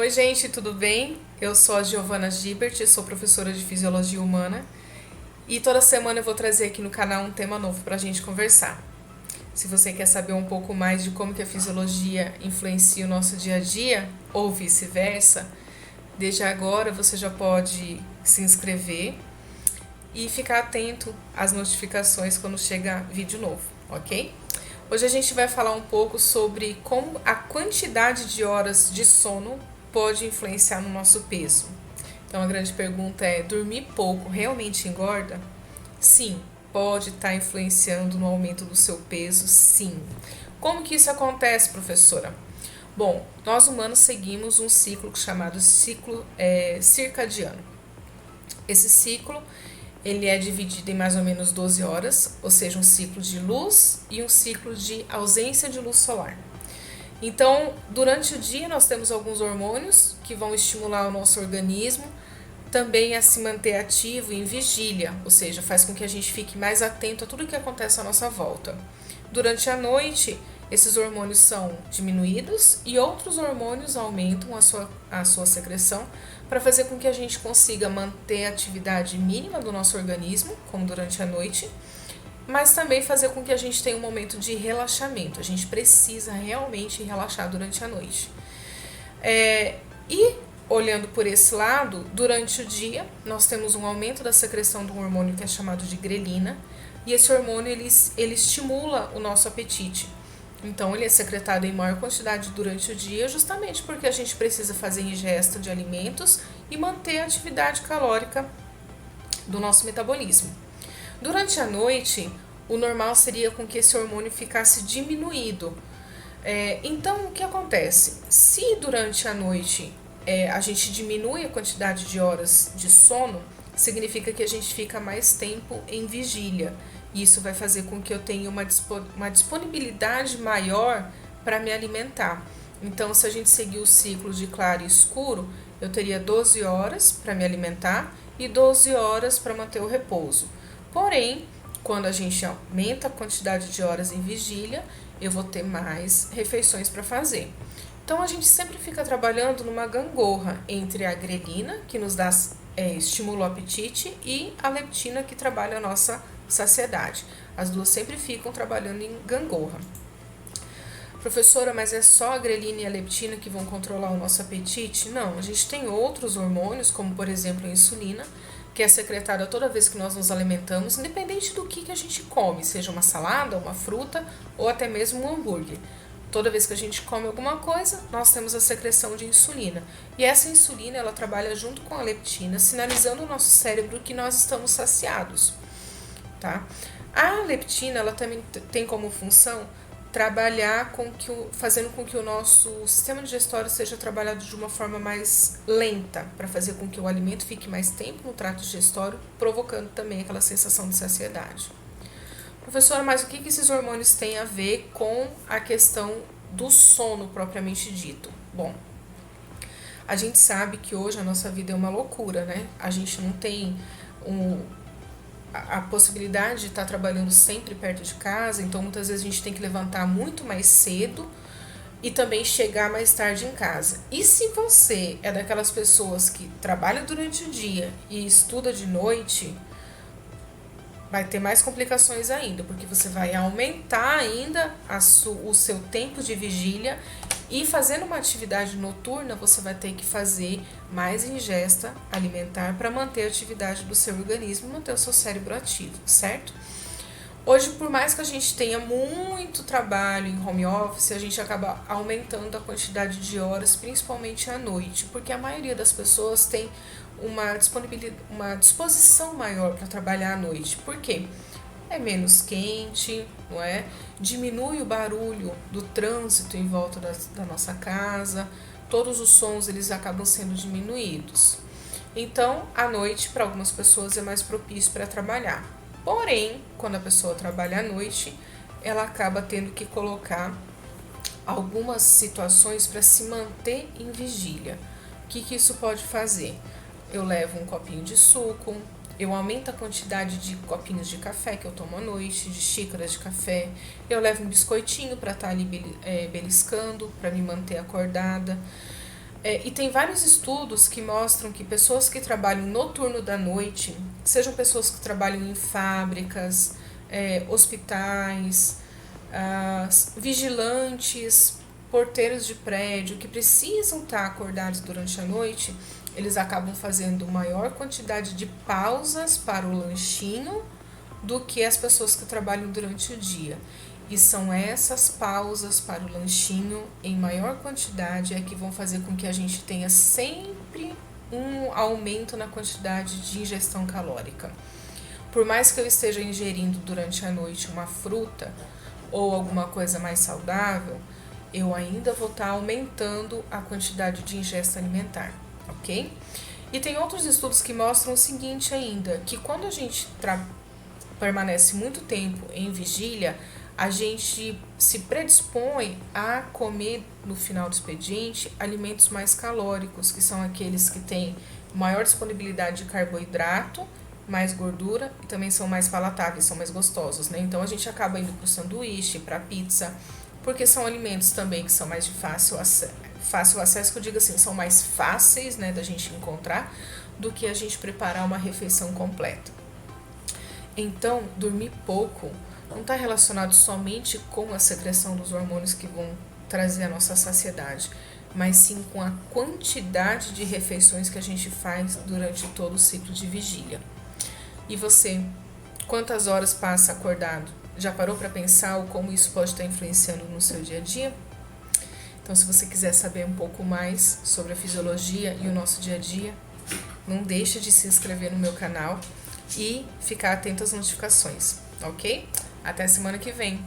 Oi, gente, tudo bem? Eu sou a Giovana Gibert, sou professora de Fisiologia Humana e toda semana eu vou trazer aqui no canal um tema novo para a gente conversar. Se você quer saber um pouco mais de como que a fisiologia influencia o nosso dia a dia, ou vice-versa, desde agora você já pode se inscrever e ficar atento às notificações quando chega vídeo novo, ok? Hoje a gente vai falar um pouco sobre como a quantidade de horas de sono pode influenciar no nosso peso. Então a grande pergunta é: dormir pouco realmente engorda? Sim, pode estar influenciando no aumento do seu peso, sim. Como que isso acontece, professora? Bom, nós humanos seguimos um ciclo chamado ciclo circadiano. Esse ciclo ele é dividido em mais ou menos 12 horas, ou seja, um ciclo de luz e um ciclo de ausência de luz solar. Então, durante o dia nós temos alguns hormônios que vão estimular o nosso organismo também a se manter ativo em vigília, ou seja, faz com que a gente fique mais atento a tudo que acontece à nossa volta. Durante a noite, esses hormônios são diminuídos e outros hormônios aumentam a sua secreção para fazer com que a gente consiga manter a atividade mínima do nosso organismo, como durante a noite, mas também fazer com que a gente tenha um momento de relaxamento. A gente precisa realmente relaxar durante a noite. E olhando por esse lado, durante o dia nós temos um aumento da secreção de um hormônio que é chamado de grelina, e esse hormônio ele estimula o nosso apetite. Então ele é secretado em maior quantidade durante o dia, justamente porque a gente precisa fazer ingesta de alimentos e manter a atividade calórica do nosso metabolismo. Durante a noite, o normal seria com que esse hormônio ficasse diminuído. Então, o que acontece? Se durante a noite a gente diminui a quantidade de horas de sono, significa que a gente fica mais tempo em vigília. Isso vai fazer com que eu tenha uma disponibilidade maior para me alimentar. Então, se a gente seguir o ciclo de claro e escuro, eu teria 12 horas para me alimentar e 12 horas para manter o repouso. Porém, quando a gente aumenta a quantidade de horas em vigília, eu vou ter mais refeições para fazer. Então, a gente sempre fica trabalhando numa gangorra entre a grelina, que nos dá estimula o apetite, e a leptina, que trabalha a nossa saciedade. As duas sempre ficam trabalhando em gangorra. Professora, mas é só a grelina e a leptina que vão controlar o nosso apetite? Não, a gente tem outros hormônios, como por exemplo a insulina, que é secretada toda vez que nós nos alimentamos, independente do que a gente come, seja uma salada, uma fruta ou até mesmo um hambúrguer. Toda vez que a gente come alguma coisa, nós temos a secreção de insulina. E essa insulina, ela trabalha junto com a leptina, sinalizando ao nosso cérebro que nós estamos saciados, tá? A leptina, ela também tem como função trabalhar fazendo com que o nosso sistema digestório seja trabalhado de uma forma mais lenta, para fazer com que o alimento fique mais tempo no trato digestório, provocando também aquela sensação de saciedade. Professora, mas o que esses hormônios têm a ver com a questão do sono propriamente dito? Bom, a gente sabe que hoje a nossa vida é uma loucura, né? A gente não tem a possibilidade de estar trabalhando sempre perto de casa, então muitas vezes a gente tem que levantar muito mais cedo e também chegar mais tarde em casa. E se você é daquelas pessoas que trabalha durante o dia e estuda de noite, vai ter mais complicações ainda, porque você vai aumentar ainda o seu tempo de vigília, e fazendo uma atividade noturna, você vai ter que fazer mais ingesta alimentar para manter a atividade do seu organismo, manter o seu cérebro ativo, certo? Hoje, por mais que a gente tenha muito trabalho em home office, a gente acaba aumentando a quantidade de horas, principalmente à noite, porque a maioria das pessoas tem uma disposição maior para trabalhar à noite. Por quê? É menos quente, não é? Diminui o barulho do trânsito em volta da nossa casa, todos os sons eles acabam sendo diminuídos. Então, à noite, para algumas pessoas é mais propício para trabalhar. Porém, quando a pessoa trabalha à noite, ela acaba tendo que colocar algumas situações para se manter em vigília. O que isso pode fazer? Eu levo um copinho de suco, eu aumento a quantidade de copinhos de café que eu tomo à noite, de xícaras de café, eu levo um biscoitinho para estar ali beliscando, para me manter acordada. E tem vários estudos que mostram que pessoas que trabalham no turno da noite, sejam pessoas que trabalham em fábricas, hospitais, vigilantes, porteiros de prédio, que precisam estar acordados durante a noite, eles acabam fazendo maior quantidade de pausas para o lanchinho do que as pessoas que trabalham durante o dia. E são essas pausas para o lanchinho em maior quantidade que vão fazer com que a gente tenha sempre um aumento na quantidade de ingestão calórica. Por mais que eu esteja ingerindo durante a noite uma fruta ou alguma coisa mais saudável, eu ainda vou estar aumentando a quantidade de ingesta alimentar, ok? E tem outros estudos que mostram o seguinte ainda, que quando a gente permanece muito tempo em vigília, a gente se predispõe a comer no final do expediente alimentos mais calóricos, que são aqueles que têm maior disponibilidade de carboidrato, mais gordura e também são mais palatáveis, são mais gostosos, né? Então a gente acaba indo para o sanduíche, para a pizza, porque são alimentos também que são mais de fácil acesso, que eu digo assim, são mais fáceis, né, da gente encontrar do que a gente preparar uma refeição completa. Então, dormir pouco não está relacionado somente com a secreção dos hormônios que vão trazer a nossa saciedade, mas sim com a quantidade de refeições que a gente faz durante todo o ciclo de vigília. E você, quantas horas passa acordado? Já parou para pensar como isso pode estar influenciando no seu dia a dia? Então, se você quiser saber um pouco mais sobre a fisiologia e o nosso dia a dia, não deixe de se inscrever no meu canal e ficar atento às notificações, ok? Até semana que vem!